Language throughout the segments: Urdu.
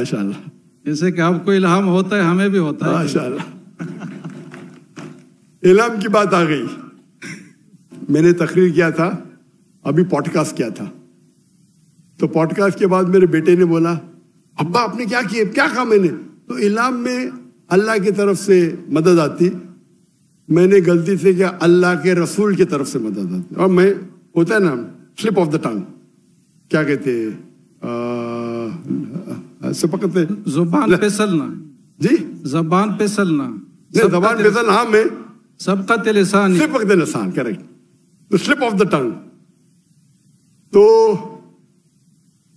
ماشاءاللہ. جیسے کہ آپ کو الہام ہوتا ہے ہمیں بھی ہوتا ہے. ماشاءاللہ. الہام کی بات آ گئی. میں نے تقریر کیا تھا, ابھی پوڈ کاسٹ کیا تھا, تو پوڈ کاسٹ کے بعد میرے بیٹے نے بولا ابا آپ نے کیا کیا, کیا کہا میں نے؟ تو الہام میں اللہ کی طرف سے مدد آتی, میں نے غلطی سے کیا اللہ کے رسول کی طرف سے مدد آتی. اور میں ہوتا ہے نا سلپ آف دا ٹنگ, کیا کہتے سے پکڑتے زبان پہ چلنا. جی زبان پہ چلنا. زبان پہ چلنا, ہاں میں سبقت لسان. سبقت لسان, کریکٹ. تو سلپ آف دا ٹنگ. تو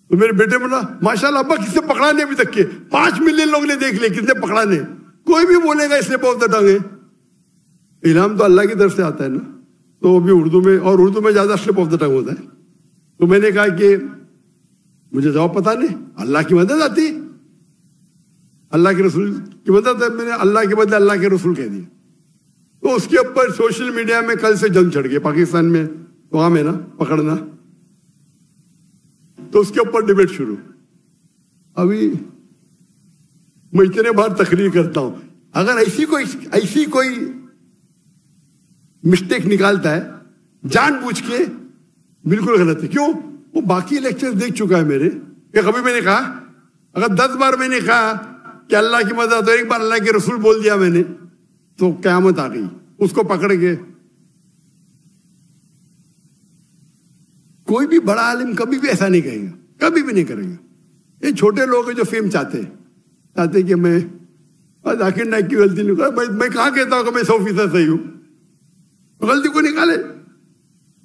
میرے بیٹے بولا ماشاءاللہ ابا کس نے پکڑا نہیں ابھی تک کے, 5 ملین لوگ نے دیکھ لیا, کس نے پکڑا نہیں. کوئی بھی بولے گا سلپ آف دا ٹنگ ہے. الہام تو اللہ کی طرف سے آتا ہے نا, تو ابھی اردو میں, اور اردو میں زیادہ سلپ آف دا ٹنگ ہوتا ہے. تو میں نے کہا کہ مجھے جواب پتا نہیں, اللہ کی مدد آتی, اللہ کے رسول کی مدد ہے. میں نے اللہ کے بدلے اللہ کے رسول کہہ دیا. تو اس کے اوپر سوشل میڈیا میں کل سے جنگ چڑھ گئی. پاکستان میں تو عام ہے نا پکڑنا, تو اس کے اوپر ڈیبیٹ شروع. ابھی میں اتنے بار تقریر کرتا ہوں, اگر ایسی کوئی مسٹیک نکالتا ہے جان بوجھ کے, بالکل غلط ہے. کیوں؟ وہ باقی لیکچر دیکھ چکا ہے میرے. کہ کبھی میں نے کہا, اگر 10 بار میں نے کہا کہ اللہ کی مدد, تو ایک بار اللہ کے رسول بول دیا میں نے, تو قیامت آ گئی. اس کو پکڑ کے کوئی بھی بڑا عالم کبھی بھی ایسا نہیں کہے گا, کبھی بھی نہیں کرے گا. یہ چھوٹے لوگ ہیں جو فیم چاہتے کہ میں ذاکر نائک کی غلطی نہیں کرا. میں کہاں کہتا ہوں کہ میں 100% صحیح ہوں, غلطی کو نکالے.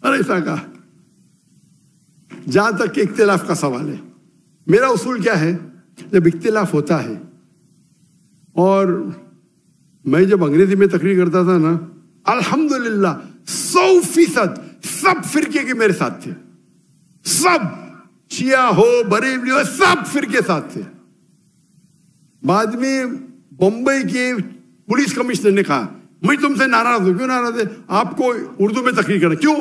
اور ایسا کہا. جہاں تک کہ اختلاف کا سوال ہے, میرا اصول کیا ہے, جب اختلاف ہوتا ہے, اور میں جب انگریزی میں تقریر کرتا تھا نا, الحمدللہ 100% سب فرقے کے میرے ساتھ تھے. سب, شیعہ ہو بریلوی ہو, سب فرقے ساتھ تھے. بعد میں بمبئی کے پولیس کمشنر نے کہا میں تم سے ناراض ہوں. کیوں ناراض ہے؟ آپ کو اردو میں تقریر کرنا. کیوں؟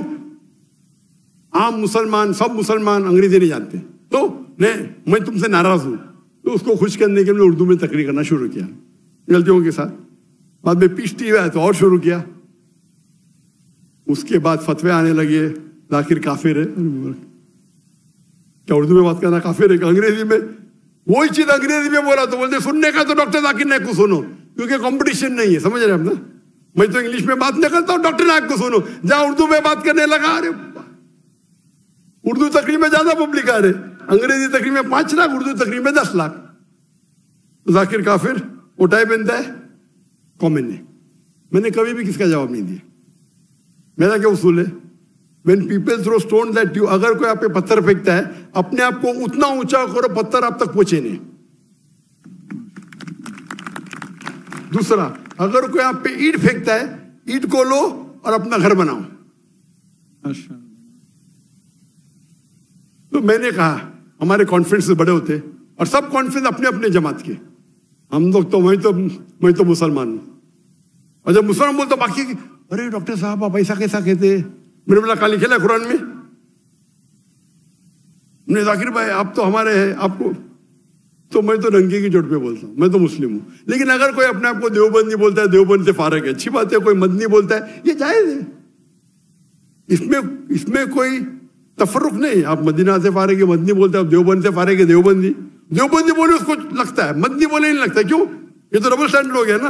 عام مسلمان, سب مسلمان انگریزی نہیں جانتے, تو میں تم سے ناراض ہوں. تو اس کو خوش کرنے کے لیے اردو میں تقریر کرنا شروع کیا غلطیوں کے ساتھ. بعد میں پیشتی ہوا تو اور شروع کیا. اس کے بعد فتوے آنے لگے, ذاکر کافر ہے. کیا اردو میں بات کرنا کافر ہے کہ انگریزی میں؟ وہی چیز انگریزی میں بولا تو بولتے سننے کا تو ڈاکٹر ذاکر نائک کو سنو, کیونکہ کمپٹیشن نہیں ہے. سمجھ رہے ہیں آپ نا, میں تو انگلش میں بات نہیں کرتا ہوں, ڈاکٹر نائک کو سنو. جہاں اردو میں بات کرنے لگا, ارے اردو تقریر میں زیادہ پبلک آ رہے, انگریزی تقریر میں 5 لاکھ, اردو تقریر میں 10 لاکھ. ذاکر کافر اٹھائے بنتا ہے کامن نے. میں نے کبھی بھی کس کا جواب نہیں دیا. میرا کیا اصول ہے, when people throw stones at you, اگر کوئی آپ پہ پتھر پھینکتا ہے, اپنے آپ کو اتنا اونچا کرو پتھر آپ تک پہنچے نہیں. دوسرا, اگر کوئی آپ پہ اینٹ پھینکتا ہے, اینٹ کو لو اور اپنا گھر بناؤ. تو میں نے کہا, ہمارے کانفرنس بڑے ہوتے اور سب کانفرنس اپنے اپنے جماعت کے, ہم لوگ تو میں تو مسلمان ہوں. اور جب مسلمان بولتا باقی ارے ڈاکٹر صاحب آپ ایسا کیسا کہتے, میں نے بولا کہاں لکھا ہے قرآن میں؟ نے ذاکر بھائی آپ تو ہمارے ہیں, آپ کو تو میں تو ننگے کی چوٹ پہ بولتا ہوں, میں تو مسلم ہوں. لیکن اگر کوئی اپنے آپ کو دیوبندی بولتا ہے, دیوبند سے فارغ ہے, اچھی بات ہے. کوئی مدنی بولتا ہے, یہ جائز ہے. اس میں کوئی تفرق نہیں. آپ مدینہ سے فارغ ہے, مدنی بولتے ہیں. آپ دیوبند سے فارغ ہے, دیوبندی بولے اس کو لگتا ہے, مدنی بولے نہیں لگتا. کیوں؟ یہ تو ڈبل اسٹینڈرڈ ہو گیا نا.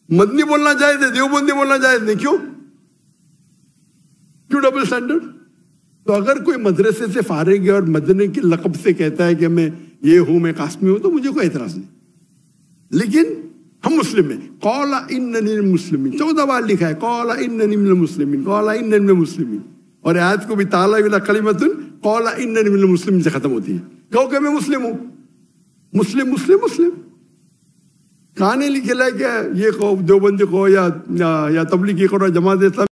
مدنی بولنا جائز ہے, دیوبندی بولنا جائز نہیں. کیوں ڈبل اسٹینڈرڈ؟ تو اگر کوئی مدرسے سے فارغ ہے اور مدنی کے لقب سے کہتا ہے کہ میں یہ ہوں, میں قاسمی ہوں, تو مجھے کوئی اعتراض نہیں. لیکن ہم مسلم ہیں. قال اننی من المسلمین 14 بار لکھا ہے, قال اننی من المسلمین, قال اننی من المسلمین. اور آیت کو بھی تعالی ولا کلمۃ قال اننی من المسلمین سے ختم ہوتی ہے. کہو کہ میں مسلم ہوں. مسلم مسلم مسلم کہاں نہیں لکھے لائے کہ یہ دیوبندی کو یا تبلیغی کو جماعت اسلامی